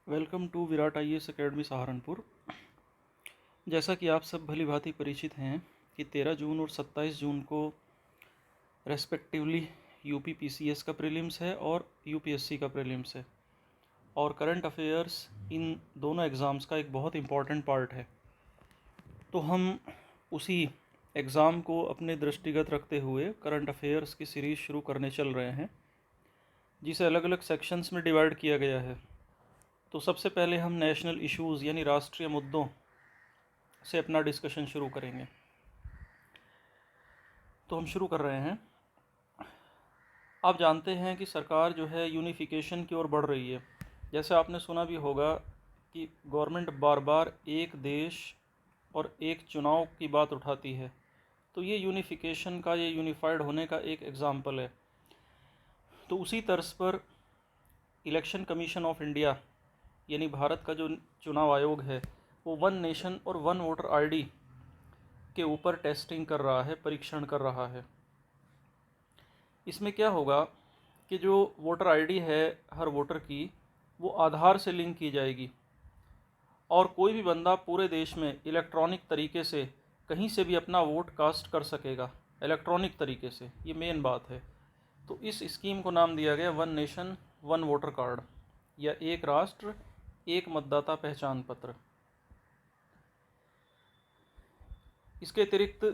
Welcome to Virat IAS academy Saharanpur. जैसा कि आप सब भली भांति परिचित हैं कि 13 जून और 27 जून को रेस्पेक्टिवली यूपी पीसीएस का प्रीलिम्स है और यूपीएससी का प्रीलिम्स है, और करंट अफेयर्स इन दोनों एग्ज़ाम्स का एक बहुत इम्पॉर्टेंट पार्ट है। तो हम उसी एग्ज़ाम को अपने दृष्टिगत रखते हुए करंट अफेयर्स की सीरीज़ शुरू करने चल रहे हैं, जिसे अलग अलग सेक्शंस में डिवाइड किया गया है। तो सबसे पहले हम नेशनल इश्यूज़ यानी राष्ट्रीय मुद्दों से अपना डिस्कशन शुरू करेंगे। तो हम शुरू कर रहे हैं। आप जानते हैं कि सरकार जो है यूनिफिकेशन की ओर बढ़ रही है। जैसे आपने सुना भी होगा कि गवर्नमेंट बार बार एक देश और एक चुनाव की बात उठाती है, तो ये यूनिफिकेशन का, ये यूनिफाइड होने का एक एग्ज़ाम्पल है। तो उसी तर्ज पर इलेक्शन कमीशन ऑफ इंडिया यानी भारत का जो चुनाव आयोग है, वो वन नेशन और वन वोटर आईडी के ऊपर टेस्टिंग कर रहा है, परीक्षण कर रहा है। इसमें क्या होगा कि जो वोटर आईडी है हर वोटर की, वो आधार से लिंक की जाएगी, और कोई भी बंदा पूरे देश में इलेक्ट्रॉनिक तरीके से कहीं से भी अपना वोट कास्ट कर सकेगा, इलेक्ट्रॉनिक तरीके से। ये मेन बात है। तो इस स्कीम को नाम दिया गया one nation one voter card, या एक राष्ट्र एक मतदाता पहचान पत्र। इसके अतिरिक्त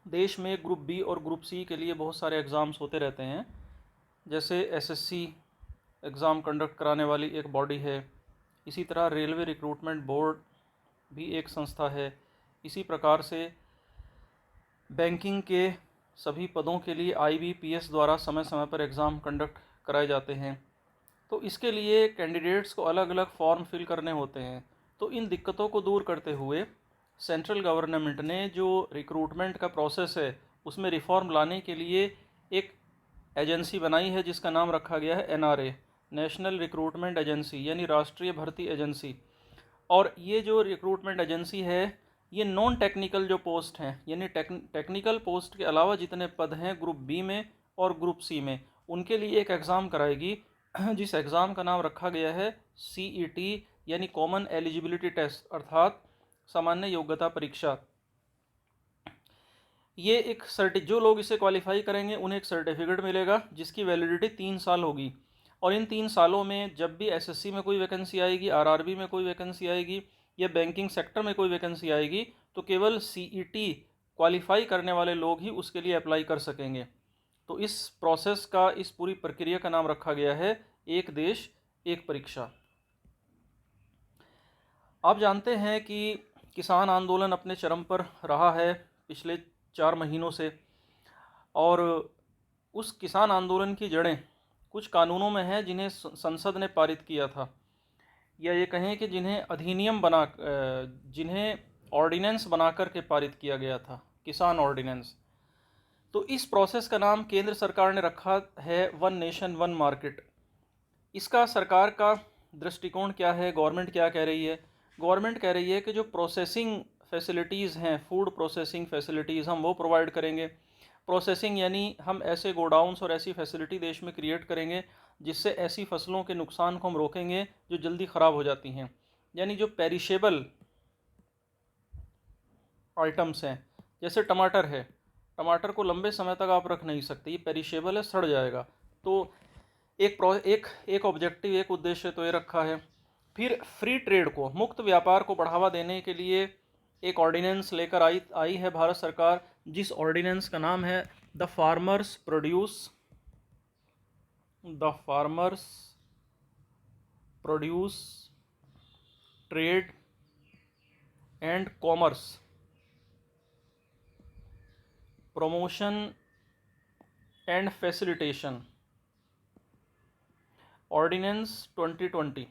देश में ग्रुप बी और ग्रुप सी के लिए बहुत सारे एग्ज़ाम्स होते रहते हैं। जैसे एसएससी एग्ज़ाम कंडक्ट कराने वाली एक बॉडी है। इसी तरह रेलवे रिक्रूटमेंट बोर्ड भी एक संस्था है। इसी प्रकार से बैंकिंग के सभी पदों के लिए आईबीपीएस द्वारा समय समय पर एग्ज़ाम कंडक्ट कराए जाते हैं। तो इसके लिए कैंडिडेट्स को अलग अलग फॉर्म फिल करने होते हैं। तो इन दिक्कतों को दूर करते हुए सेंट्रल गवर्नमेंट ने जो रिक्रूटमेंट का प्रोसेस है, उसमें रिफॉर्म लाने के लिए एक एजेंसी बनाई है, जिसका नाम रखा गया है एनआरए, नेशनल रिक्रूटमेंट एजेंसी, यानी राष्ट्रीय भर्ती एजेंसी। और ये जो रिक्रूटमेंट एजेंसी है, ये नॉन टेक्निकल जो पोस्ट हैं, यानी टेक्निकल पोस्ट के अलावा जितने पद हैं ग्रुप बी में और ग्रुप सी में, उनके लिए एक एग्ज़ाम कराएगी, जिस एग्ज़ाम का नाम रखा गया है सीईटी, यानी कॉमन एलिजिबिलिटी टेस्ट, अर्थात सामान्य योग्यता परीक्षा। ये एक जो लोग इसे क्वालिफाई करेंगे उन्हें एक सर्टिफिकेट मिलेगा, जिसकी वैलिडिटी 3 साल होगी। और इन 3 सालों में जब भी एसएससी में कोई वैकेंसी आएगी, आरआरबी में कोई वैकेंसी आएगी, या बैंकिंग सेक्टर में कोई वैकेंसी आएगी, तो केवल सीईटी क्वालिफाई करने वाले लोग ही उसके लिए अप्लाई कर सकेंगे। तो इस प्रोसेस का, इस पूरी प्रक्रिया का नाम रखा गया है एक देश एक परीक्षा। आप जानते हैं कि किसान आंदोलन अपने चरम पर रहा है पिछले 4 महीनों से, और उस किसान आंदोलन की जड़ें कुछ कानूनों में हैं जिन्हें संसद ने पारित किया था, या ये कहें कि जिन्हें ऑर्डिनेंस बना कर के पारित किया गया था, किसान ऑर्डिनेंस। तो इस प्रोसेस का नाम केंद्र सरकार ने रखा है वन नेशन वन मार्केट। इसका सरकार का दृष्टिकोण क्या है, गवर्नमेंट क्या कह रही है? गवर्नमेंट कह रही है कि जो प्रोसेसिंग फैसिलिटीज़ हैं, फूड प्रोसेसिंग फैसिलिटीज़, हम वो प्रोवाइड करेंगे। प्रोसेसिंग यानी हम ऐसे गोडाउन्स और ऐसी फैसिलिटी देश में क्रिएट करेंगे जिससे ऐसी फसलों के नुकसान को हम रोकेंगे जो जल्दी ख़राब हो जाती हैं। यानी जो पेरिशेबल आइटम्स हैं, जैसे टमाटर है, टमाटर को लंबे समय तक आप रख नहीं सकते, ये पेरिशेबल है, सड़ जाएगा। तो एक ऑब्जेक्टिव, एक उद्देश्य तो ये रखा है। फिर फ्री ट्रेड को, मुक्त व्यापार को बढ़ावा देने के लिए एक ऑर्डिनेंस लेकर आई है भारत सरकार, जिस ऑर्डिनेंस का नाम है the farmers produce trade and commerce promotion and facilitation ordinance 2020,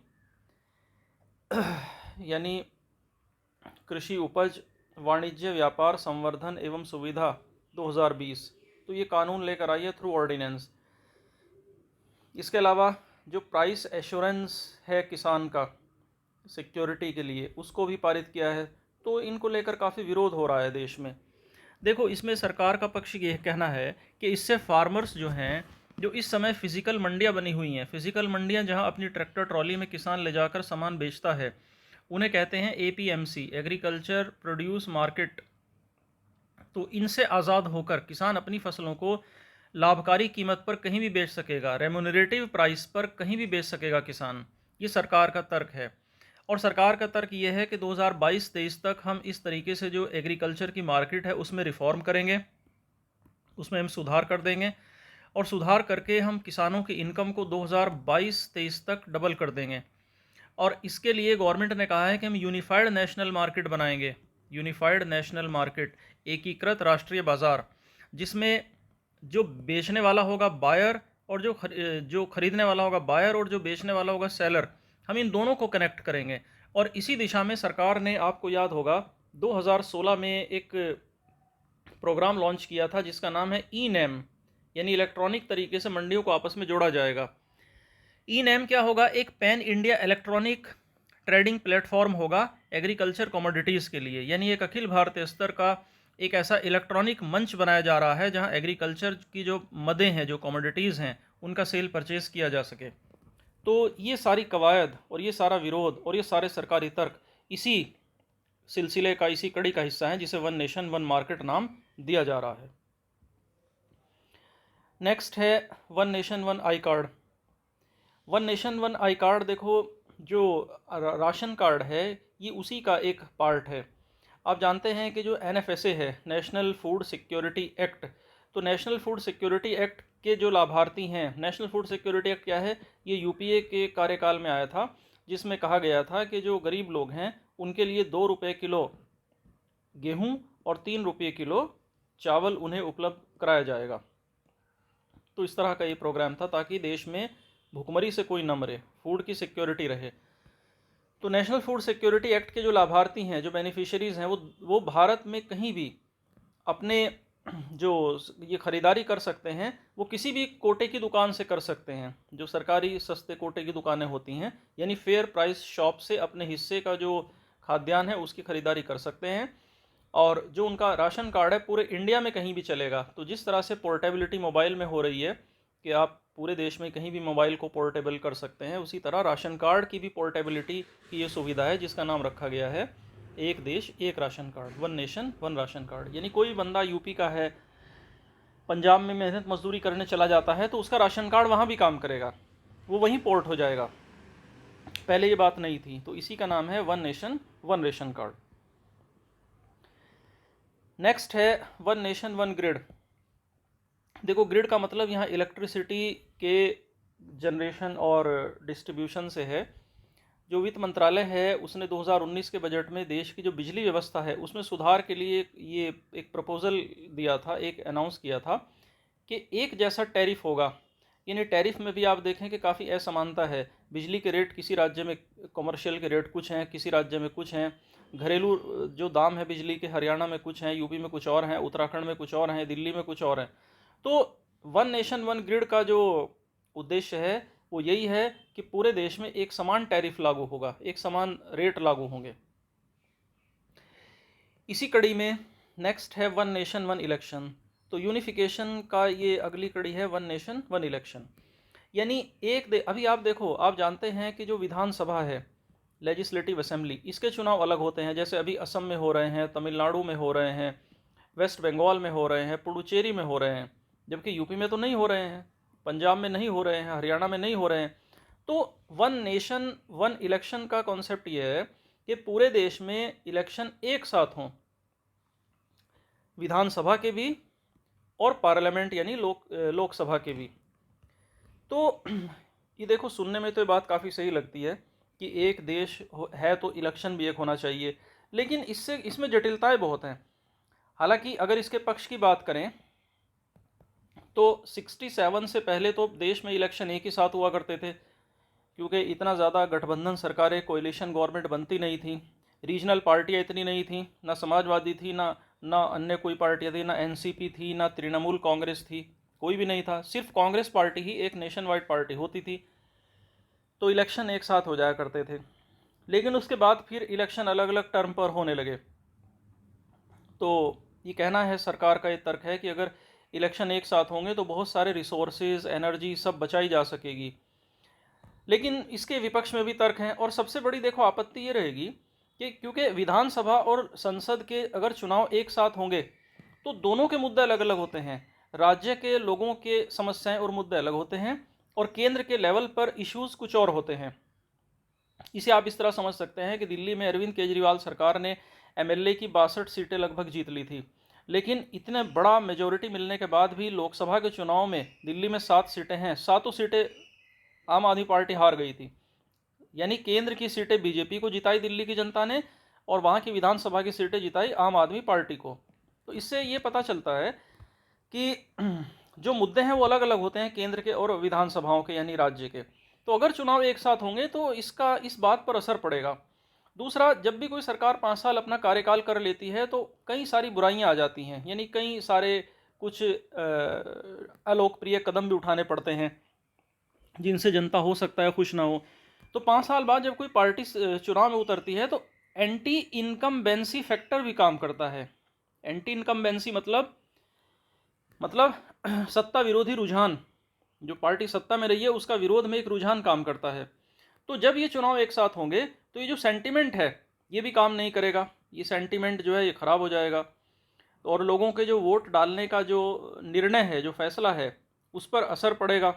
यानी कृषि उपज वाणिज्य व्यापार संवर्धन एवं सुविधा 2020। तो ये कानून लेकर आई है थ्रू ऑर्डिनेंस। इसके अलावा जो प्राइस एश्योरेंस है किसान का सिक्योरिटी के लिए, उसको भी पारित किया है। तो इनको लेकर काफ़ी विरोध हो रहा है देश में। देखो, इसमें सरकार का पक्ष ये कहना है कि इससे फार्मर्स जो हैं जो इस समय फिजिकल मंडियां बनी हुई हैं, फिजिकल मंडियां जहां अपनी ट्रैक्टर ट्रॉली में किसान ले जाकर सामान बेचता है, उन्हें कहते हैं एपीएमसी, एग्रीकल्चर प्रोड्यूस मार्केट। तो इनसे आज़ाद होकर किसान अपनी फसलों को लाभकारी कीमत पर कहीं भी बेच सकेगा, रेम्यूनरेटिव प्राइस पर कहीं भी बेच सकेगा किसान। ये सरकार का तर्क है। और सरकार का तर्क ये है कि 2022-23 तक हम इस तरीके से जो एग्रीकल्चर की मार्केट है उसमें रिफॉर्म करेंगे, उसमें हम सुधार कर देंगे, और सुधार करके हम किसानों की इनकम को 2022-23 तक डबल कर देंगे। और इसके लिए गवर्नमेंट ने कहा है कि हम यूनिफाइड नेशनल मार्केट बनाएंगे, यूनिफाइड नेशनल मार्केट, एकीकृत राष्ट्रीय बाजार, जिसमें जो बेचने वाला होगा बायर, और जो खरीदने वाला होगा बायर, और जो बेचने वाला होगा सेलर, हम इन दोनों को कनेक्ट करेंगे। और इसी दिशा में सरकार ने, आपको याद होगा, 2016 में एक प्रोग्राम लॉन्च किया था जिसका नाम है ई नैम, यानी इलेक्ट्रॉनिक तरीके से मंडियों को आपस में जोड़ा जाएगा। ई नैम क्या होगा? एक pan India electronic trading platform होगा एग्रीकल्चर कमोडिटीज़ के लिए, यानी एक अखिल भारतीय स्तर का एक ऐसा इलेक्ट्रॉनिक मंच बनाया जा रहा है जहां एग्रीकल्चर की जो मदें हैं, जो कमोडिटीज़ हैं, उनका सेल परचेज किया जा सके। तो ये सारी कवायद और ये सारा विरोध और ये सारे सरकारी तर्क इसी सिलसिले का, इसी कड़ी का हिस्सा है जिसे वन नेशन वन मार्केट नाम दिया जा रहा है। नेक्स्ट है one nation one I card. One nation one I card, देखो, जो राशन कार्ड है ये उसी का एक पार्ट है। आप जानते हैं कि जो एनएफएसए है, नेशनल फूड सिक्योरिटी एक्ट, तो नेशनल फूड सिक्योरिटी एक्ट के जो लाभार्थी हैं, नेशनल फूड सिक्योरिटी एक्ट क्या है? ये यूपीए के कार्यकाल में आया था, जिसमें कहा गया था कि जो गरीब लोग हैं उनके लिए 2 रुपये किलो गेहूं और 3 रुपये किलो चावल उन्हें उपलब्ध कराया जाएगा। तो इस तरह का ये प्रोग्राम था ताकि देश में भुखमरी से कोई न मरे, फूड की सिक्योरिटी रहे। तो नेशनल फूड सिक्योरिटी एक्ट के जो लाभार्थी हैं, जो बेनिफिशियरीज़ हैं, वो भारत में कहीं भी अपने जो ये ख़रीदारी कर सकते हैं, वो किसी भी कोटे की दुकान से कर सकते हैं, जो सरकारी सस्ते कोटे की दुकानें होती हैं, यानी फेयर प्राइस शॉप से अपने हिस्से का जो खाद्यान्न है उसकी ख़रीदारी कर सकते हैं। और जो उनका राशन कार्ड है पूरे इंडिया में कहीं भी चलेगा। तो जिस तरह से पोर्टेबिलिटी मोबाइल में हो रही है कि आप पूरे देश में कहीं भी मोबाइल को पोर्टेबल कर सकते हैं, उसी तरह राशन कार्ड की भी पोर्टेबिलिटी की ये सुविधा है, जिसका नाम रखा गया है एक देश एक ration card, one nation one ration card. यानी कोई बंदा यूपी का है, पंजाब में मेहनत मजदूरी करने चला जाता है, तो उसका राशन कार्ड वहाँ भी काम करेगा, वो वहीं पोर्ट हो जाएगा। पहले ये बात नहीं थी। तो इसी का नाम है one nation one ration card. Next है वन नेशन वन ग्रिड। देखो, ग्रिड का मतलब यहाँ इलेक्ट्रिसिटी के जनरेशन और डिस्ट्रीब्यूशन से है। जो वित्त मंत्रालय है उसने 2019 के बजट में देश की जो बिजली व्यवस्था है उसमें सुधार के लिए ये एक प्रपोज़ल दिया था, एक अनाउंस किया था कि एक जैसा टैरिफ होगा। यानी टैरिफ में भी आप देखें कि काफ़ी असमानता है। बिजली के रेट किसी राज्य में, कमर्शियल के रेट कुछ हैं, किसी राज्य में कुछ हैं। घरेलू जो दाम है बिजली के, हरियाणा में कुछ हैं, यूपी में कुछ और हैं, उत्तराखंड में कुछ और हैं, दिल्ली में कुछ और हैं। तो वन नेशन वन ग्रिड का जो उद्देश्य है वो यही है कि पूरे देश में एक समान टैरिफ लागू होगा, एक समान रेट लागू होंगे। इसी कड़ी में नेक्स्ट है वन नेशन वन इलेक्शन। तो यूनिफिकेशन का ये अगली कड़ी है वन नेशन वन इलेक्शन। यानी अभी आप देखो, आप जानते हैं कि जो विधानसभा है, लेजिस्लेटिव असेंबली, इसके चुनाव अलग होते हैं। जैसे अभी असम में हो रहे हैं, तमिलनाडु में हो रहे हैं, वेस्ट बंगाल में हो रहे हैं, पुडुचेरी में हो रहे हैं, जबकि यूपी में तो नहीं हो रहे हैं, पंजाब में नहीं हो रहे हैं, हरियाणा में नहीं हो रहे हैं। तो वन नेशन वन इलेक्शन का कॉन्सेप्ट ये है कि पूरे देश में इलेक्शन एक साथ हों, विधानसभा के भी और पार्लियामेंट यानी लोकसभा के भी। तो ये देखो, सुनने में तो ये बात काफ़ी सही लगती है कि एक देश है तो इलेक्शन भी एक होना चाहिए, लेकिन इसमें जटिलताएं बहुत हैं। हालांकि अगर इसके पक्ष की बात करें तो 67 से पहले तो देश में इलेक्शन एक ही साथ हुआ करते थे, क्योंकि इतना ज़्यादा गठबंधन सरकारें, कोएलिशन गवर्नमेंट बनती नहीं थी, रीजनल पार्टियाँ इतनी नहीं थी, ना समाजवादी थी, ना अन्य कोई पार्टियाँ थी, ना एनसीपी थी, ना तृणमूल कांग्रेस थी, कोई भी नहीं था। सिर्फ कांग्रेस पार्टी ही एक नेशन वाइड पार्टी होती थी। तो इलेक्शन एक साथ हो जाया करते थे। लेकिन उसके बाद फिर इलेक्शन अलग अलग टर्म पर होने लगे। तो ये कहना है, सरकार का ये तर्क है कि अगर इलेक्शन एक साथ होंगे तो बहुत सारे रिसोर्सेज, एनर्जी सब बचाई जा सकेगी। लेकिन इसके विपक्ष में भी तर्क हैं, और सबसे बड़ी देखो आपत्ति ये रहेगी कि क्योंकि विधानसभा और संसद के अगर चुनाव एक साथ होंगे तो दोनों के मुद्दे अलग अलग होते हैं, राज्य के लोगों के समस्याएं और मुद्दे अलग होते हैं, और केंद्र के लेवल पर इश्यूज कुछ और होते हैं। इसे आप इस तरह समझ सकते हैं कि दिल्ली में अरविंद केजरीवाल सरकार ने एमएलए की 62 सीटें लगभग जीत ली थी, लेकिन इतने बड़ा मेजोरिटी मिलने के बाद भी लोकसभा के चुनाव में दिल्ली में 7 सीटें हैं, 7 सीटें आम आदमी पार्टी हार गई थी। यानी केंद्र की सीटें बीजेपी को जिताई दिल्ली की जनता ने, और वहाँ की विधानसभा की सीटें जिताई आम आदमी पार्टी को। तो इससे ये पता चलता है कि जो मुद्दे हैं वो अलग अलग होते हैं केंद्र के और विधानसभाओं के यानी राज्य के। तो अगर चुनाव एक साथ होंगे तो इसका इस बात पर असर पड़ेगा। दूसरा, जब भी कोई सरकार 5 साल अपना कार्यकाल कर लेती है तो कई सारी बुराइयां आ जाती हैं, यानी कई सारे कुछ अलोकप्रिय कदम भी उठाने पड़ते हैं जिनसे जनता हो सकता है खुश ना हो। तो 5 साल बाद जब कोई पार्टी चुनाव में उतरती है तो एंटी इनकम्बेंसी फैक्टर भी काम करता है। एंटी इनकम्बेंसी मतलब सत्ता विरोधी रुझान, जो पार्टी सत्ता में रही है उसका विरोध में एक रुझान काम करता है। तो जब ये चुनाव एक साथ होंगे तो ये जो सेंटिमेंट है ये भी काम नहीं करेगा, ये सेंटिमेंट जो है ये खराब हो जाएगा, और लोगों के जो वोट डालने का जो निर्णय है, जो फैसला है, उस पर असर पड़ेगा,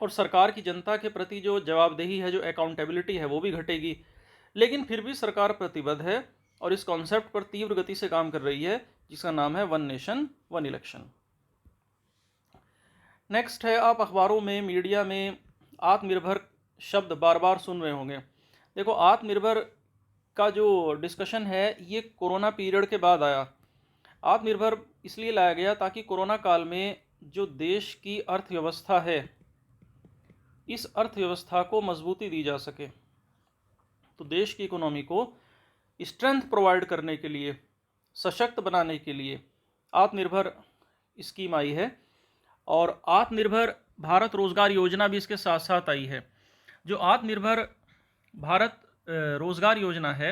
और सरकार की जनता के प्रति जो जवाबदेही है, जो अकाउंटेबिलिटी है, वो भी घटेगी। लेकिन फिर भी सरकार प्रतिबद्ध है और इस कॉन्सेप्ट पर तीव्र गति से काम कर रही है जिसका नाम है one nation one election. Next है, आप अखबारों में, मीडिया में आत्मनिर्भर शब्द बार बार सुन रहे होंगे। देखो, आत्मनिर्भर का जो डिस्कशन है ये कोरोना पीरियड के बाद आया। आत्मनिर्भर इसलिए लाया गया ताकि कोरोना काल में जो देश की अर्थव्यवस्था है, इस अर्थव्यवस्था को मजबूती दी जा सके। तो देश की इकोनॉमी को स्ट्रेंथ प्रोवाइड करने के लिए, सशक्त बनाने के लिए आत्मनिर्भर स्कीम आई है, और आत्मनिर्भर भारत रोजगार योजना भी इसके साथ साथ आई है। जो आत्मनिर्भर भारत रोजगार योजना है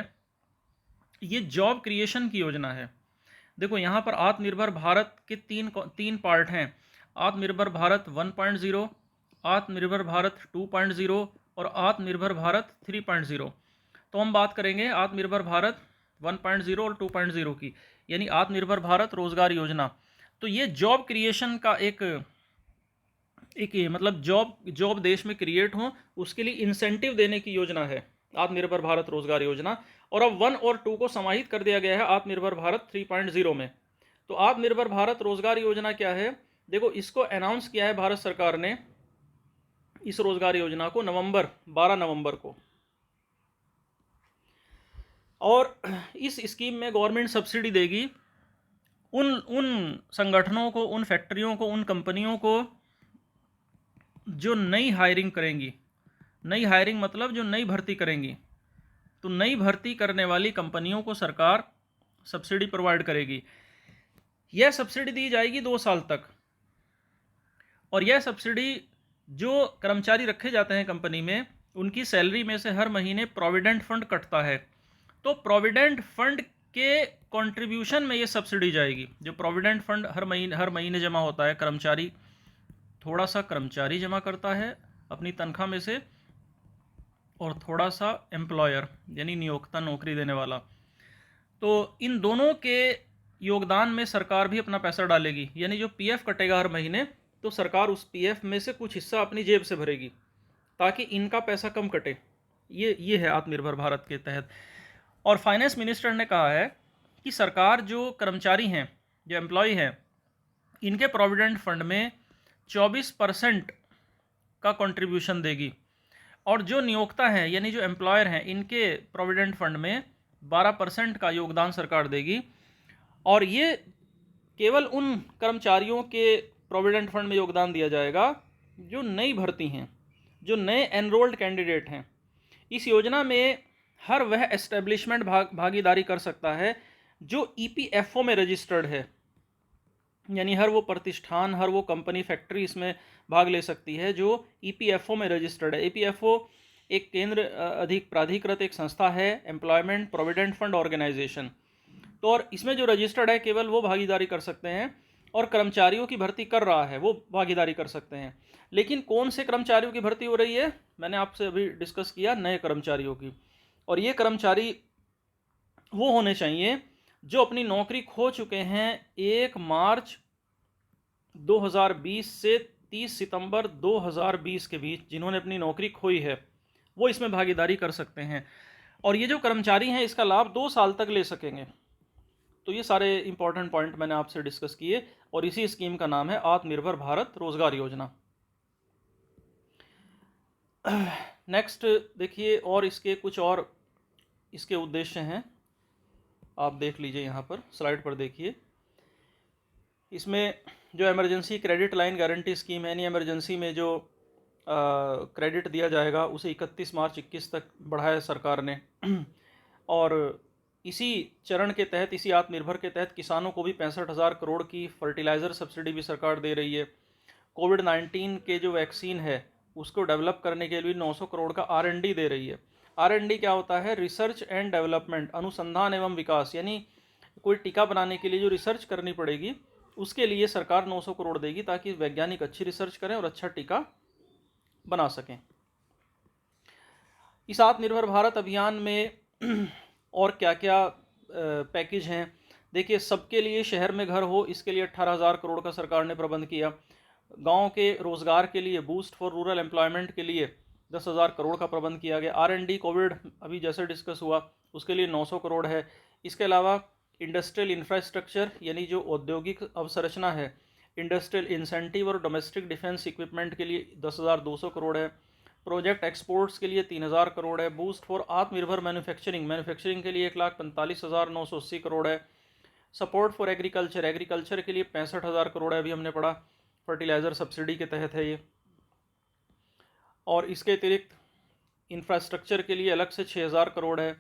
ये जॉब क्रिएशन की योजना है। देखो, यहाँ पर आत्मनिर्भर भारत के तीन पार्ट हैं, आत्मनिर्भर भारत 1.0, आत्मनिर्भर भारत 2.0 और आत्मनिर्भर भारत 3.0। तो हम बात करेंगे आत्मनिर्भर भारत 1.0 और 2.0 की, यानी आत्मनिर्भर भारत रोजगार योजना। तो ये जॉब क्रिएशन का एक मतलब जॉब देश में क्रिएट हो उसके लिए इंसेंटिव देने की योजना है आत्मनिर्भर भारत रोजगार योजना। और अब 1 और 2 को समाहित कर दिया गया है आत्मनिर्भर भारत 3.0 में। तो आत्मनिर्भर भारत रोजगार योजना क्या है? देखो, इसको अनाउंस किया है भारत सरकार ने, इस रोजगार योजना को 12 नवंबर को। और इस स्कीम में गवर्नमेंट सब्सिडी देगी उन संगठनों को, उन फैक्ट्रियों को, उन कंपनियों को जो नई हायरिंग करेंगी। नई हायरिंग मतलब जो नई भर्ती करेंगी। तो नई भर्ती करने वाली कंपनियों को सरकार सब्सिडी प्रोवाइड करेगी। यह सब्सिडी दी जाएगी 2 साल तक, और यह सब्सिडी जो कर्मचारी रखे जाते हैं कंपनी में, उनकी सैलरी में से हर महीने प्रोविडेंट फंड कटता है। तो प्रोविडेंट फंड के कंट्रीब्यूशन में ये सब्सिडी जाएगी। जो प्रोविडेंट फंड हर महीने जमा होता है, कर्मचारी, थोड़ा सा कर्मचारी जमा करता है अपनी तनख्वाह में से, और थोड़ा सा एम्प्लॉयर यानी नियोक्ता, नौकरी देने वाला। तो इन दोनों के योगदान में सरकार भी अपना पैसा डालेगी। यानी जो पीएफ कटेगा हर महीने, तो सरकार उस पीएफ में से कुछ हिस्सा अपनी जेब से भरेगी ताकि इनका पैसा कम कटे। ये है आत्मनिर्भर भारत के तहत। और फाइनेंस मिनिस्टर ने कहा है कि सरकार जो कर्मचारी हैं, जो एम्प्लॉय हैं, इनके प्रोविडेंट फंड में 24% का कंट्रीब्यूशन देगी, और जो नियोक्ता हैं यानी जो एम्प्लॉयर हैं, इनके प्रोविडेंट फंड में 12% का योगदान सरकार देगी। और ये केवल उन कर्मचारियों के प्रोविडेंट फंड में योगदान दिया जाएगा जो नई भर्ती हैं, जो नए एनरोल्ड कैंडिडेट हैं। इस योजना में हर वह एस्टेब्लिशमेंट भागीदारी कर सकता है जो ईपीएफओ में रजिस्टर्ड है। यानी हर वो प्रतिष्ठान, हर वो कंपनी, फैक्ट्री इसमें भाग ले सकती है जो ईपीएफओ में रजिस्टर्ड है। ईपीएफओ एक केंद्र अधिक प्राधिकृत एक संस्था है, एम्प्लॉयमेंट प्रोविडेंट फंड ऑर्गेनाइजेशन। तो और इसमें जो रजिस्टर्ड है केवल वो भागीदारी कर सकते हैं, और कर्मचारियों की भर्ती कर रहा है वो भागीदारी कर सकते हैं। लेकिन कौन से कर्मचारियों की भर्ती हो रही है, मैंने आपसे अभी डिस्कस किया, नए कर्मचारियों की। और ये कर्मचारी वो होने चाहिए जो अपनी नौकरी खो चुके हैं 1 मार्च 2020 से 30 सितंबर 2020 के बीच, जिन्होंने अपनी नौकरी खोई है वो इसमें भागीदारी कर सकते हैं। और ये जो कर्मचारी हैं इसका लाभ 2 साल तक ले सकेंगे। तो ये सारे इंपॉर्टेंट पॉइंट मैंने आपसे डिस्कस किए और इसी स्कीम का नाम है आत्मनिर्भर भारत रोजगार योजना। नेक्स्ट देखिए, और इसके कुछ और इसके उद्देश्य हैं, आप देख लीजिए यहाँ पर स्लाइड पर देखिए। इसमें जो emergency credit line guarantee scheme है, यानी इमरजेंसी में जो क्रेडिट दिया जाएगा उसे 31 मार्च 21 तक बढ़ाया सरकार ने। और इसी चरण के तहत, इसी आत्मनिर्भर के तहत किसानों को भी 65,000 करोड़ की फर्टिलाइज़र सब्सिडी भी सरकार दे रही है। कोविड-19 के जो वैक्सीन है उसको डेवलप करने के लिए 900 करोड़ का R&D दे रही है। R&D क्या होता है? रिसर्च एंड डेवलपमेंट, अनुसंधान एवं विकास। यानी कोई टीका बनाने के लिए जो रिसर्च करनी पड़ेगी उसके लिए सरकार 900 करोड़ देगी ताकि वैज्ञानिक अच्छी रिसर्च करें और अच्छा टीका बना सकें। इस आत्मनिर्भर भारत अभियान में और क्या क्या पैकेज हैं देखिए। सबके लिए शहर में घर हो, इसके लिए 18,000 करोड़ का सरकार ने प्रबंध किया। गांव के रोजगार के लिए, बूस्ट फॉर रूरल एम्प्लॉयमेंट के लिए 10,000 करोड़ का प्रबंध किया गया। R&D कोविड अभी जैसे डिस्कस हुआ उसके लिए 900 करोड़ है। इसके अलावा इंडस्ट्रियल इंफ्रास्ट्रक्चर यानी जो औद्योगिक अवसंरचना है, इंडस्ट्रियल इंसेंटिव और डोमेस्टिक डिफेंस इक्विपमेंट के लिए 10,200 करोड़ है। प्रोजेक्ट एक्सपोर्ट्स के लिए 3,000 करोड़ है। बूस्ट फॉर आत्मनिर्भर मैन्युफैक्चरिंग, मैन्युफैक्चरिंग के लिए 1,45,980 करोड़ है। सपोर्ट फॉर एग्रीकल्चर, एग्रीकल्चर के लिए 65,000 करोड़ है, अभी हमने पढ़ा, फर्टिलाइज़र सब्सिडी के तहत है ये। और इसके अतिरिक्त इंफ्रास्ट्रक्चर के लिए अलग से 6,000 करोड़ है।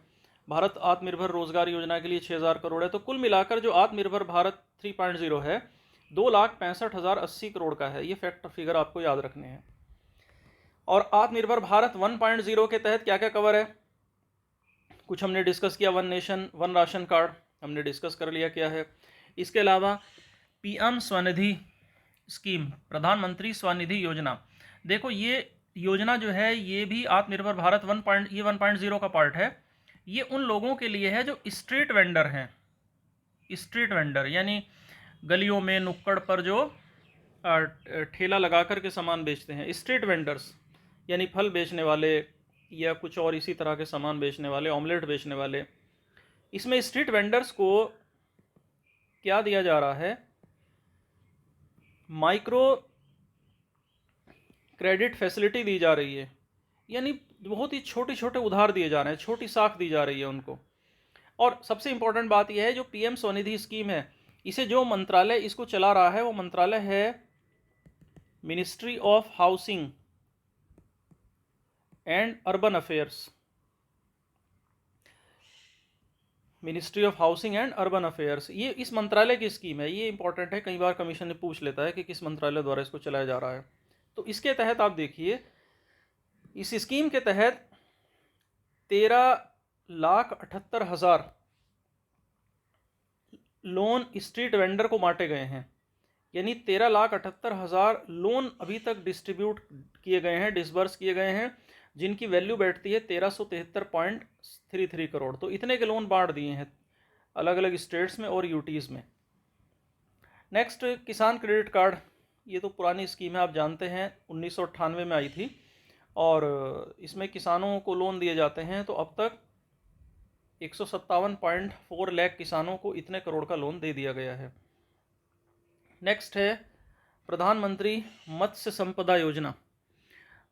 भारत आत्मनिर्भर रोजगार योजना के लिए 6,000 करोड़ है। तो कुल मिलाकर जो आत्मनिर्भर भारत 3.0 है 2,65,080 करोड़ का है। ये फैक्ट फिगर आपको याद रखने हैं। और आत्मनिर्भर भारत 1.0 के तहत क्या क्या कवर है, कुछ हमने डिस्कस किया। 1 नेशन 1 राशन कार्ड हमने डिस्कस कर लिया क्या है। इसके अलावा PM स्वनिधि स्कीम, प्रधानमंत्री स्वनिधि योजना। देखो ये योजना जो है ये भी आत्मनिर्भर भारत 1.0 का पार्ट है। ये उन लोगों के लिए है जो स्ट्रीट वेंडर हैं। स्ट्रीट वेंडर यानी गलियों में, नुक्कड़ पर जो ठेला लगा कर के सामान बेचते हैं, स्ट्रीट वेंडर्स यानी फल बेचने वाले या कुछ और इसी तरह के सामान बेचने वाले, ऑमलेट बेचने वाले। इसमें स्ट्रीट वेंडर्स को क्या दिया जा रहा है, माइक्रो क्रेडिट फैसिलिटी दी जा रही है। यानी बहुत ही छोटे छोटे उधार दिए जा रहे हैं, छोटी साख दी जा रही है उनको। और सबसे इंपॉर्टेंट बात यह है जो PM स्वनिधि स्कीम है, इसे जो मंत्रालय इसको चला रहा है वो मंत्रालय है ministry of housing and urban affairs. Ministry of housing and urban affairs, ये इस मंत्रालय की स्कीम है। ये इंपॉर्टेंट है, कई बार कमीशन ने पूछ लेता है कि किस मंत्रालय द्वारा इसको चलाया जा रहा है। तो इसके तहत आप देखिए, इस स्कीम के तहत 13,78,000 लोन स्ट्रीट वेंडर को बांटे गए हैं। यानी 13,78,000 लोन अभी तक डिस्ट्रीब्यूट किए गए हैं, डिसबर्स किए गए हैं, जिनकी वैल्यू बैठती है 1,373.33 करोड़। तो इतने के लोन बांट दिए हैं अलग अलग स्टेट्स में और यूटीज़ में। नेक्स्ट, किसान क्रेडिट कार्ड। ये तो पुरानी स्कीम है, आप जानते हैं, 1998 में आई थी और इसमें किसानों को लोन दिए जाते हैं। तो अब तक 157.4 लाख किसानों को इतने करोड़ का लोन दे दिया गया है। नेक्स्ट है प्रधानमंत्री मत्स्य संपदा योजना।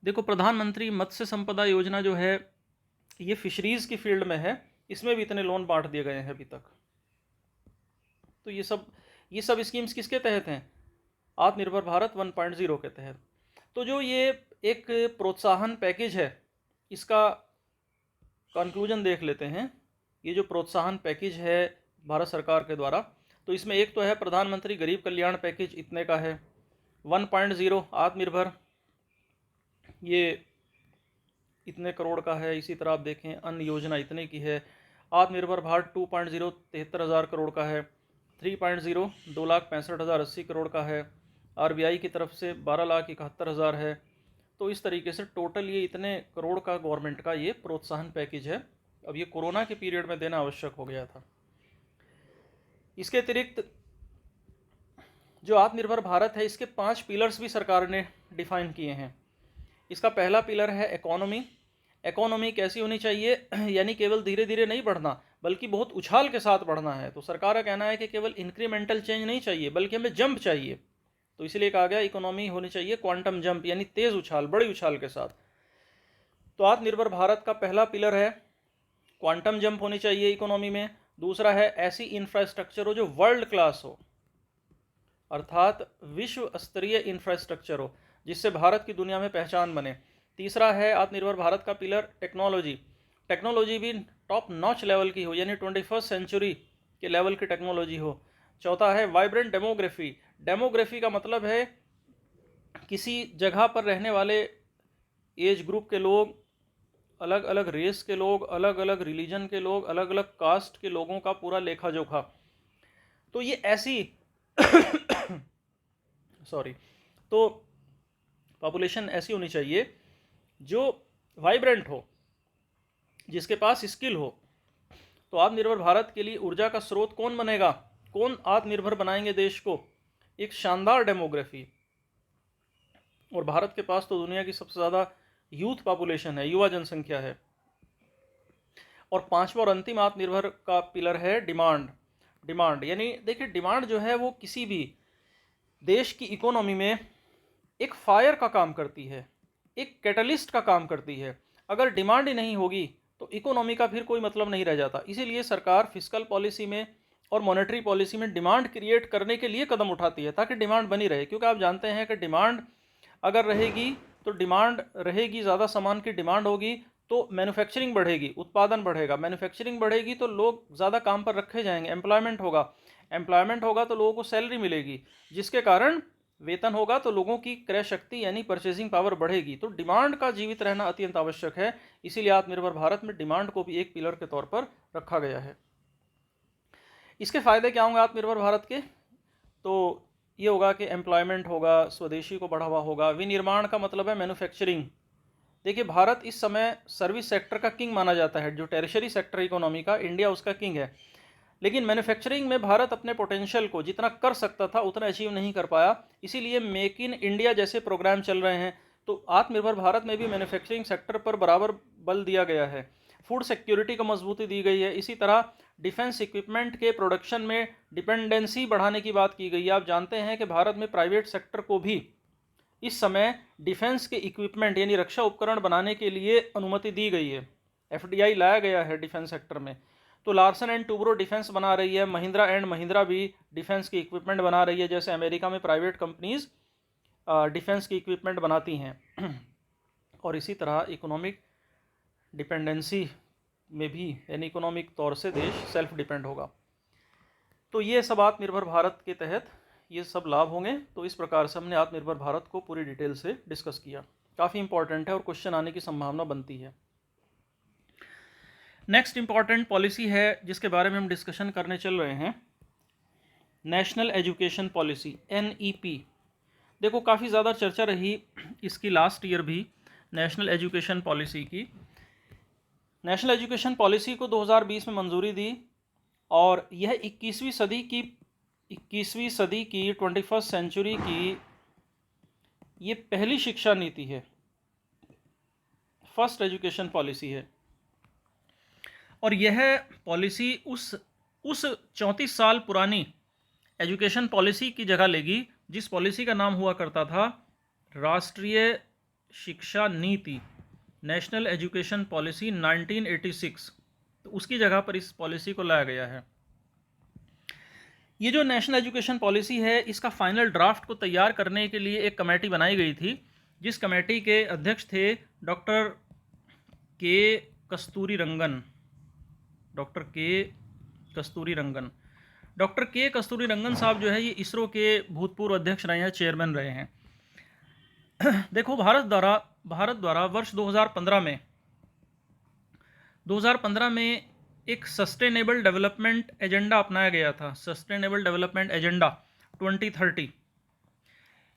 देखो प्रधानमंत्री मत्स्य संपदा योजना जो है ये फिशरीज की फील्ड में है, इसमें भी इतने लोन बांट दिए गए हैं अभी तक। तो ये सब स्कीम्स किसके तहत हैं, आत्मनिर्भर भारत 1.0 के तहत। तो जो ये एक प्रोत्साहन पैकेज है इसका कंक्लूजन देख लेते हैं। ये जो प्रोत्साहन पैकेज है भारत सरकार के द्वारा, तो इसमें एक तो है प्रधानमंत्री गरीब कल्याण पैकेज, इतने का है। 1.0 आत्मनिर्भर, ये इतने करोड़ का है। इसी तरह आप देखें अन्न योजना इतने की है। आत्मनिर्भर भारत 2.0 73,000 करोड़ का है। 3.0 2,65,080 करोड़ का है। RBI की तरफ से 12,71,000 है। तो इस तरीके से टोटल ये इतने करोड़ का गवर्नमेंट का ये प्रोत्साहन पैकेज है। अब ये कोरोना के पीरियड में देना आवश्यक हो गया था। इसके अतिरिक्त जो आत्मनिर्भर भारत है, इसके 5 पिलर्स भी सरकार ने डिफाइन किए हैं। इसका पहला पिलर है इकोनॉमी। इकोनॉमी कैसी होनी चाहिए, यानी केवल धीरे धीरे नहीं बढ़ना बल्कि बहुत उछाल के साथ बढ़ना है। तो सरकार का कहना है कि केवल इंक्रीमेंटल चेंज नहीं चाहिए बल्कि हमें जंप चाहिए। तो इसलिए कहा गया इकोनॉमी होनी चाहिए क्वांटम जंप, यानी तेज उछाल, बड़ी उछाल के साथ। तो आत्मनिर्भर भारत का पहला पिलर है क्वांटम जंप होनी चाहिए इकोनॉमी में। दूसरा है ऐसी इंफ्रास्ट्रक्चर हो जो वर्ल्ड क्लास हो, अर्थात विश्व स्तरीय इंफ्रास्ट्रक्चर हो जिससे भारत की दुनिया में पहचान बने। तीसरा है आत्मनिर्भर भारत का पिलर टेक्नोलॉजी। टेक्नोलॉजी भी टॉप नॉच लेवल की हो, यानी 21st सेंचुरी के लेवल की टेक्नोलॉजी हो। चौथा है वाइब्रेंट डेमोग्राफी। डेमोग्राफी का मतलब है किसी जगह पर रहने वाले एज ग्रुप के लोग, अलग अलग रेस के लोग, अलग अलग रिलीजन के लोग, अलग अलग कास्ट के लोगों का पूरा लेखा जोखा। तो ये ऐसी सॉरी तो पॉपुलेशन ऐसी होनी चाहिए जो वाइब्रेंट हो, जिसके पास स्किल हो। तो आत्मनिर्भर भारत के लिए ऊर्जा का स्रोत कौन बनेगा, कौन आत्मनिर्भर बनाएंगे देश को? एक शानदार डेमोग्राफी। और भारत के पास तो दुनिया की सबसे ज़्यादा यूथ पॉपुलेशन है, युवा जनसंख्या है। और पांचवा और अंतिम आत्मनिर्भर का पिलर है डिमांड। डिमांड यानी देखिए, डिमांड जो है वो किसी भी देश की इकोनॉमी में एक फायर का काम करती है, एक कैटलिस्ट का काम करती है। अगर डिमांड ही नहीं होगी तो इकोनॉमी का फिर कोई मतलब नहीं रह जाता। इसीलिए सरकार फिस्कल पॉलिसी में और मॉनेटरी पॉलिसी में डिमांड क्रिएट करने के लिए कदम उठाती है ताकि डिमांड बनी रहे। क्योंकि आप जानते हैं कि डिमांड अगर रहेगी तो डिमांड रहेगी, ज़्यादा सामान की डिमांड होगी तो मैन्युफैक्चरिंग बढ़ेगी, उत्पादन बढ़ेगा। मैन्युफैक्चरिंग बढ़ेगी तो लोग ज़्यादा काम पर रखे जाएंगे, एम्प्लॉयमेंट होगा। एम्प्लॉयमेंट होगा तो लोगों को सैलरी मिलेगी, जिसके कारण वेतन होगा तो लोगों की क्रय शक्ति यानी परचेजिंग पावर बढ़ेगी। तो डिमांड का जीवित रहना अत्यंत आवश्यक है। इसीलिए आत्मनिर्भर भारत में डिमांड को भी एक पिलर के तौर पर रखा गया है। इसके फायदे क्या होंगे आत्मनिर्भर भारत के? तो ये होगा कि एम्प्लॉयमेंट होगा, स्वदेशी को बढ़ावा होगा। विनिर्माण का मतलब है मैन्युफैक्चरिंग। देखिए, भारत इस समय सर्विस सेक्टर का किंग माना जाता है, जो टेरिशरी सेक्टर इकोनॉमी का, इंडिया उसका किंग है। लेकिन मैन्युफैक्चरिंग में भारत अपने पोटेंशियल को जितना कर सकता था उतना अचीव नहीं कर पाया। इसीलिए मेक इन इंडिया जैसे प्रोग्राम चल रहे हैं। तो आत्मनिर्भर भारत में भी मैन्युफैक्चरिंग सेक्टर पर बराबर बल दिया गया है। फूड सिक्योरिटी को मजबूती दी गई है। इसी तरह डिफेंस इक्विपमेंट के प्रोडक्शन में डिपेंडेंसी बढ़ाने की बात की गई है। आप जानते हैं कि भारत में प्राइवेट सेक्टर को भी इस समय डिफेंस के इक्विपमेंट यानी रक्षा उपकरण बनाने के लिए अनुमति दी गई है। FDI लाया गया है डिफेंस सेक्टर में। तो लार्सन एंड टूब्रो डिफेंस बना रही है, महिंद्रा एंड महिंद्रा भी डिफेंस की इक्विपमेंट बना रही है। जैसे अमेरिका में प्राइवेट कंपनीज डिफेंस की इक्विपमेंट बनाती हैं। और इसी तरह इकोनॉमिक डिपेंडेंसी में भी यानी इकोनॉमिक तौर से देश सेल्फ डिपेंड होगा। तो ये सब आत्मनिर्भर भारत के तहत ये सब लाभ होंगे। तो इस प्रकार से हमने आत्मनिर्भर भारत को पूरी डिटेल से डिस्कस किया। काफ़ी इंपॉर्टेंट है और क्वेश्चन आने की संभावना बनती है। नेक्स्ट इंपॉर्टेंट पॉलिसी है जिसके बारे में हम डिस्कशन करने चल रहे हैं, नेशनल एजुकेशन पॉलिसी, NEP। देखो, काफ़ी ज़्यादा चर्चा रही इसकी लास्ट ईयर भी, नेशनल एजुकेशन पॉलिसी की। नेशनल एजुकेशन पॉलिसी को 2020 में मंजूरी दी और यह 21वीं सदी की 21st सेंचुरी की ये पहली शिक्षा नीति है, फर्स्ट एजुकेशन पॉलिसी है। और यह पॉलिसी उस 34 साल पुरानी एजुकेशन पॉलिसी की जगह लेगी जिस पॉलिसी का नाम हुआ करता था राष्ट्रीय शिक्षा नीति, नेशनल एजुकेशन पॉलिसी 1986। तो उसकी जगह पर इस पॉलिसी को लाया गया है। ये जो नेशनल एजुकेशन पॉलिसी है, इसका फाइनल ड्राफ्ट को तैयार करने के लिए एक कमेटी बनाई गई थी, जिस कमेटी के अध्यक्ष थे डॉक्टर के कस्तूरी रंगन। डॉक्टर के कस्तूरी रंगन साहब जो है ये इसरो के भूतपूर्व अध्यक्ष रहे हैं, चेयरमैन रहे हैं। देखो, भारत द्वारा वर्ष 2015 में एक सस्टेनेबल डेवलपमेंट एजेंडा अपनाया गया था, सस्टेनेबल डेवलपमेंट एजेंडा 2030।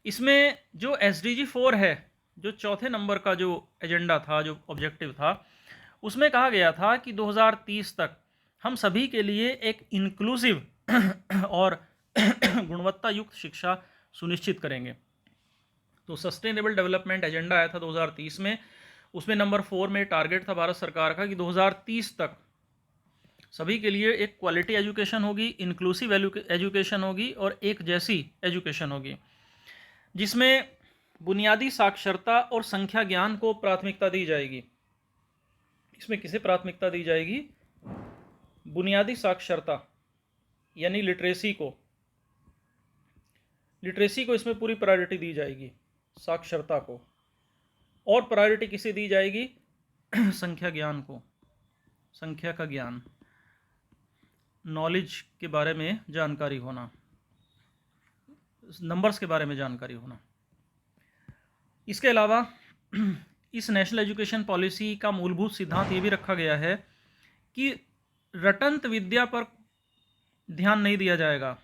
इसमें जो SDG 4 है, जो चौथे नंबर का जो एजेंडा था, जो ऑब्जेक्टिव था, उसमें कहा गया था कि 2030 तक हम सभी के लिए एक इंक्लूसिव और गुणवत्ता युक्त शिक्षा सुनिश्चित करेंगे। तो सस्टेनेबल डेवलपमेंट एजेंडा आया था 2030 में, उसमें नंबर 4 में टारगेट था भारत सरकार का कि 2030 तक सभी के लिए एक क्वालिटी एजुकेशन होगी, इंक्लूसिव एजुकेशन होगी और एक जैसी एजुकेशन होगी, जिसमें बुनियादी साक्षरता और संख्या ज्ञान को प्राथमिकता दी जाएगी। इसमें किसे प्राथमिकता दी जाएगी? बुनियादी साक्षरता यानी लिटरेसी को इसमें पूरी प्रायोरिटी दी जाएगी, साक्षरता को। और प्रायोरिटी किसे दी जाएगी? संख्या ज्ञान को, संख्या का ज्ञान, नॉलेज के बारे में जानकारी होना, नंबर्स के बारे में जानकारी होना। इसके अलावा इस नेशनल एजुकेशन पॉलिसी का मूलभूत सिद्धांत ये भी रखा गया है कि रटंत विद्या पर ध्यान नहीं दिया जाएगा।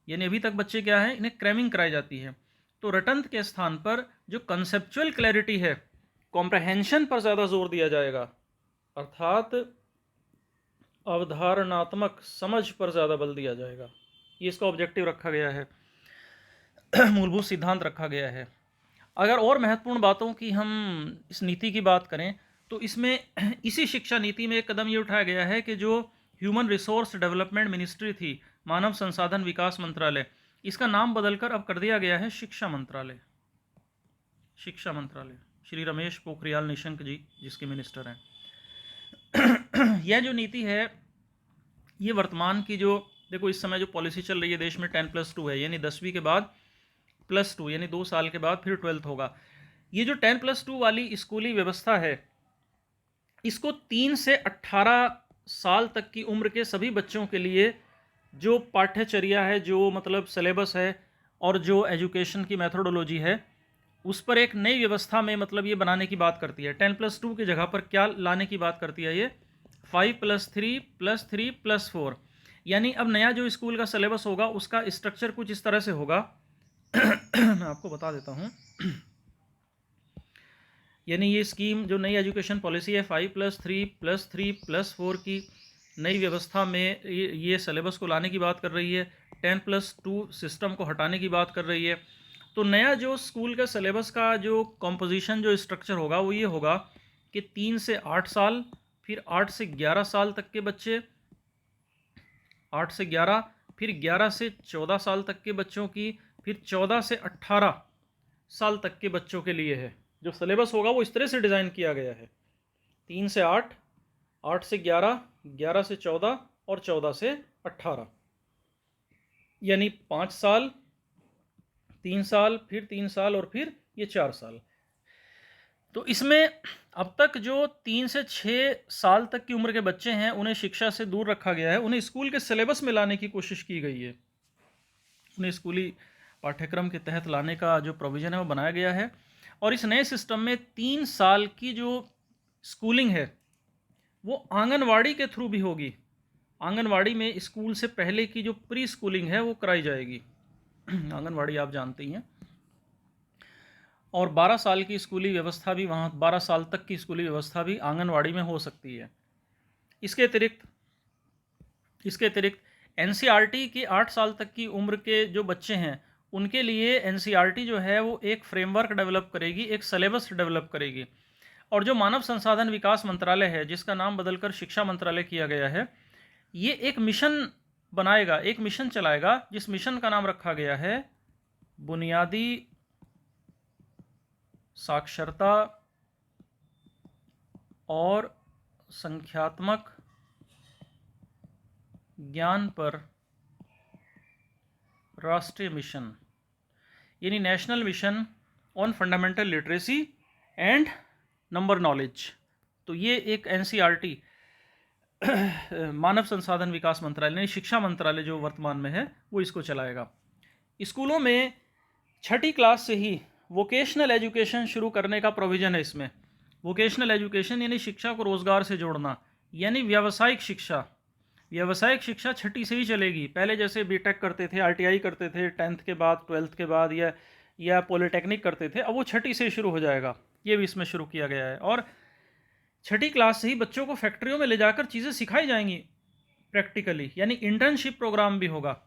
यानी अभी तक बच्चे क्या है, इन्हें क्रैमिंग कराई जाती है, तो रटंत के स्थान पर जो कंसेप्चुअल क्लैरिटी है, कॉम्प्रहेंशन पर ज़्यादा जोर दिया जाएगा, अर्थात अवधारणात्मक समझ पर ज़्यादा बल दिया जाएगा। ये इसका ऑब्जेक्टिव रखा गया है, मूलभूत सिद्धांत रखा गया है। अगर और महत्वपूर्ण बातों की हम इस नीति की बात करें तो इसमें इसी शिक्षा नीति में एक कदम ये उठाया गया है कि जो ह्यूमन रिसोर्स डेवलपमेंट मिनिस्ट्री थी, मानव संसाधन विकास मंत्रालय, इसका नाम बदलकर अब कर दिया गया है शिक्षा मंत्रालय। शिक्षा मंत्रालय, श्री रमेश पोखरियाल निशंक जी जिसके मिनिस्टर हैं। यह जो नीति है, ये वर्तमान की जो, देखो इस समय जो पॉलिसी चल रही है देश में 10+2 है, यानी 10वीं के बाद +2, यानी 2 साल के बाद फिर 12th होगा। ये जो 10+2 वाली स्कूली व्यवस्था है, इसको 3 से 18 साल तक की उम्र के सभी बच्चों के लिए जो पाठ्यचर्या है, जो मतलब सिलेबस है और जो एजुकेशन की मेथोडोलॉजी है, उस पर एक नई व्यवस्था में मतलब ये बनाने की बात करती है। 10+2 की जगह पर क्या लाने की बात करती है? ये 5+3+3+4, यानी अब नया जो स्कूल का सिलेबस होगा उसका स्ट्रक्चर कुछ इस तरह से होगा। मैं आपको बता देता हूँ। यानी ये स्कीम जो नई एजुकेशन पॉलिसी है 5+3+3+4 की नई व्यवस्था में ये सिलेबस को लाने की बात कर रही है, 10+2 सिस्टम को हटाने की बात कर रही है। तो नया जो स्कूल का सिलेबस का जो कॉम्पोजिशन, जो स्ट्रक्चर होगा वो ये होगा कि 3 से 8 साल, फिर 8 से 11 साल तक के बच्चे, 8 से 11, फिर 11 से 14 साल तक के बच्चों की, फिर 14 से 18 साल तक के बच्चों के लिए है। जो सिलेबस होगा वो इस तरह से डिज़ाइन किया गया है, 3 से 8, 8 से 11, 11 से 14 और 14 से 18, यानी 5 साल, 3 साल, फिर 3 साल और फिर ये 4 साल। तो इसमें अब तक जो 3 से 6 साल तक की उम्र के बच्चे हैं उन्हें शिक्षा से दूर रखा गया है, उन्हें स्कूल के सिलेबस में लाने की कोशिश की गई है, उन्हें स्कूली पाठ्यक्रम के तहत लाने का जो प्रोविज़न है वो बनाया गया है। और इस नए सिस्टम में 3 साल की जो स्कूलिंग है वो आंगनवाड़ी के थ्रू भी होगी। आंगनवाड़ी में स्कूल से पहले की जो प्री स्कूलिंग है वो कराई जाएगी। आंगनवाड़ी आप जानते ही हैं। और 12 साल की स्कूली व्यवस्था भी वहाँ, 12 साल तक की स्कूली व्यवस्था भी आंगनवाड़ी में हो सकती है। इसके अतिरिक्त NCERT की 8 साल तक की उम्र के जो बच्चे हैं उनके लिए NCERT जो है वो एक फ्रेमवर्क डेवलप करेगी, एक सिलेबस डेवलप करेगी। और जो मानव संसाधन विकास मंत्रालय है, जिसका नाम बदलकर शिक्षा मंत्रालय किया गया है, ये एक मिशन बनाएगा, एक मिशन चलाएगा, जिस मिशन का नाम रखा गया है बुनियादी साक्षरता और संख्यात्मक ज्ञान पर राष्ट्रीय मिशन, यानी national mission on fundamental literacy and number knowledge. तो ये एक NCERT मानव संसाधन विकास मंत्रालय यानी शिक्षा मंत्रालय जो वर्तमान में है वो इसको चलाएगा। स्कूलों में 6ठी क्लास से ही वोकेशनल एजुकेशन शुरू करने का प्रोविज़न है। इसमें वोकेशनल एजुकेशन यानी शिक्षा को रोज़गार से जोड़ना, यानी व्यावसायिक शिक्षा। व्यावसायिक शिक्षा छठी से ही चलेगी। पहले जैसे बीटेक करते थे, आईटीआई करते थे 10th के बाद, 12th के बाद, या पॉलिटेक्निक करते थे, अब वो छठी से शुरू हो जाएगा। ये भी इसमें शुरू किया गया है। और छठी क्लास से ही बच्चों को फैक्ट्रियों में ले जाकर चीज़ें सिखाई जाएंगी प्रैक्टिकली, यानी इंटर्नशिप प्रोग्राम भी होगा।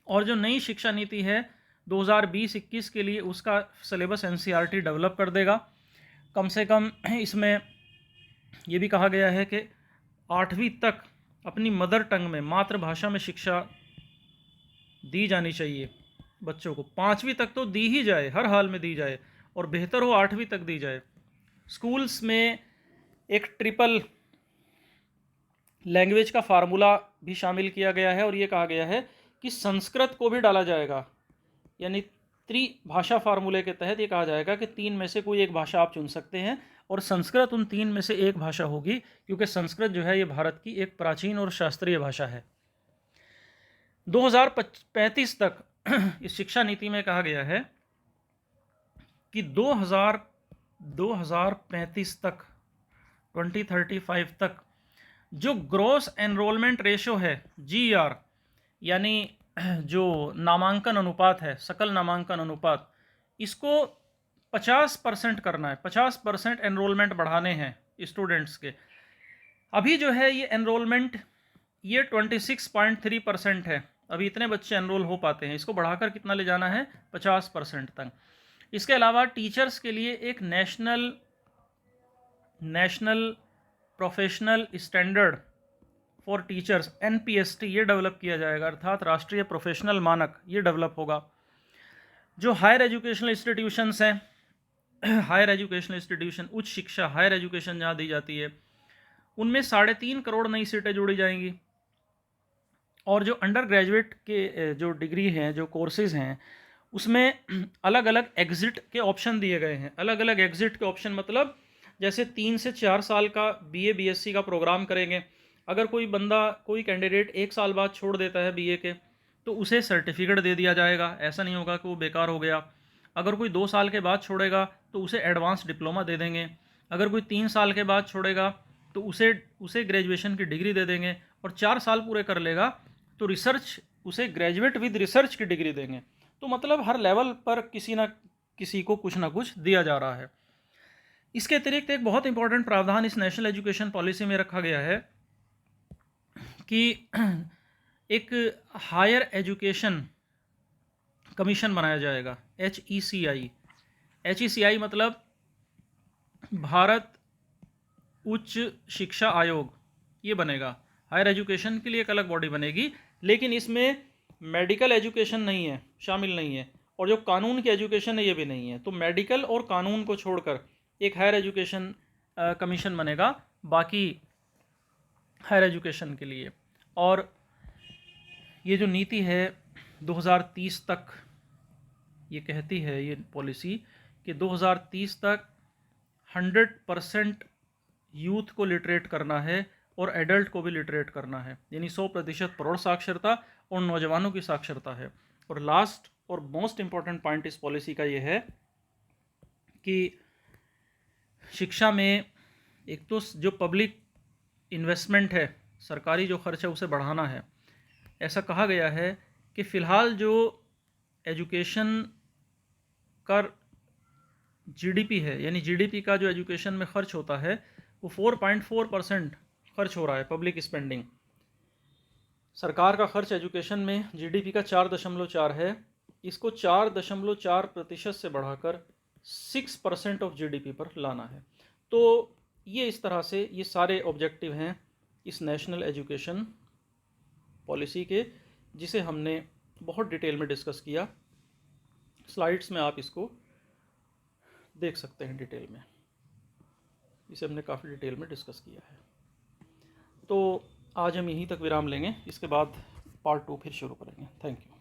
और जो नई शिक्षा नीति है 2020-21 के लिए, उसका सिलेबस एनसीईआरटी डेवलप कर देगा। कम से कम इसमें ये भी कहा गया है कि 8वीं तक अपनी मदर टंग में, मातृभाषा में शिक्षा दी जानी चाहिए बच्चों को। 5वीं तक तो दी ही जाए, हर हाल में दी जाए, और बेहतर हो 8वीं तक दी जाए। स्कूल्स में एक ट्रिपल लैंग्वेज का फार्मूला भी शामिल किया गया है, और ये कहा गया है कि संस्कृत को भी डाला जाएगा। यानी त्रिभाषा फार्मूले के तहत ये कहा जाएगा कि 3 में से कोई एक भाषा आप चुन सकते हैं, और संस्कृत उन 3 में से एक भाषा होगी, क्योंकि संस्कृत जो है ये भारत की एक प्राचीन और शास्त्रीय भाषा है। 2035 तक इस शिक्षा नीति में कहा गया है कि 2035 तक, 2035 तक जो ग्रॉस एनरोलमेंट रेशो है, GER, यानी जो नामांकन अनुपात है, सकल नामांकन अनुपात, इसको 50% करना है। 50% एनरोलमेंट बढ़ाने हैं स्टूडेंट्स के। अभी जो है ये एनरोलमेंट ये 26.3% है। अभी इतने बच्चे एनरोल हो पाते हैं। इसको बढ़ाकर कितना ले जाना है? 50% तक। इसके अलावा टीचर्स के लिए एक national professional standard for teachers, NPST, ये डेवलप किया जाएगा, अर्थात राष्ट्रीय प्रोफेशनल मानक ये डेवलप होगा। जो हायर एजुकेशनल इंस्टीट्यूशंस हैं, हायर एजुकेशनल इंस्टीट्यूशन, उच्च शिक्षा, हायर एजुकेशन जहाँ दी जाती है, उनमें 3.5 करोड़ नई सीटें जोड़ी जाएंगी। और जो अंडर ग्रेजुएट के जो डिग्री हैं, जो कोर्सेज हैं, उसमें अलग अलग एग्ज़िट के ऑप्शन दिए गए हैं। अलग अलग एग्ज़िट के ऑप्शन मतलब जैसे 3 से 4 साल का BA BSc का प्रोग्राम करेंगे। अगर कोई बंदा, कोई कैंडिडेट 1 साल बाद छोड़ देता है BA के, तो उसे सर्टिफिकेट दे दिया जाएगा। ऐसा नहीं होगा कि वो बेकार हो गया। अगर कोई 2 साल के बाद छोड़ेगा तो उसे एडवांस डिप्लोमा दे देंगे। अगर कोई 3 साल के बाद छोड़ेगा तो उसे ग्रेजुएशन की डिग्री दे देंगे। और 4 साल पूरे कर लेगा तो रिसर्च, उसे ग्रेजुएट विद रिसर्च की डिग्री देंगे। तो मतलब हर लेवल पर किसी ना किसी को कुछ ना कुछ दिया जा रहा है। इसके अतिरिक्त एक बहुत इंपॉर्टेंट प्रावधान इस नेशनल एजुकेशन पॉलिसी में रखा गया है कि एक हायर एजुकेशन कमीशन बनाया जाएगा, HECI मतलब भारत उच्च शिक्षा आयोग, ये बनेगा। हायर एजुकेशन के लिए एक अलग बॉडी बनेगी, लेकिन इसमें मेडिकल एजुकेशन नहीं है, शामिल नहीं है, और जो कानून की एजुकेशन है ये भी नहीं है। तो मेडिकल और कानून को छोड़कर एक हायर एजुकेशन कमीशन बनेगा, बाकी हायर एजुकेशन के लिए। और ये जो नीति है 2030 तक, ये कहती है ये पॉलिसी कि 2030 तक 100% यूथ को लिटरेट करना है और एडल्ट को भी लिटरेट करना है, यानी 100% प्रौढ़ साक्षरता और नौजवानों की साक्षरता है। और लास्ट और मोस्ट इम्पॉर्टेंट पॉइंट इस पॉलिसी का ये है कि शिक्षा में एक तो जो पब्लिक इन्वेस्टमेंट है, सरकारी जो खर्च है, उसे बढ़ाना है। ऐसा कहा गया है कि फ़िलहाल जो एजुकेशन का GDP है, यानी GDP का जो एजुकेशन में खर्च होता है, वो 4.4% खर्च हो रहा है, पब्लिक स्पेंडिंग। सरकार का खर्च एजुकेशन में GDP का 4.4 है। इसको 4.4% से बढ़ाकर 6% ऑफ GDP पर लाना है। तो ये इस तरह से ये सारे ऑब्जेक्टिव हैं इस नेशनल एजुकेशन पॉलिसी के, जिसे हमने बहुत डिटेल में डिस्कस किया। स्लाइड्स में आप इसको देख सकते हैं डिटेल में, इसे हमने काफ़ी डिटेल में डिस्कस किया है। तो आज हम यहीं तक विराम लेंगे, इसके बाद पार्ट 2 फिर शुरू करेंगे। Thank you.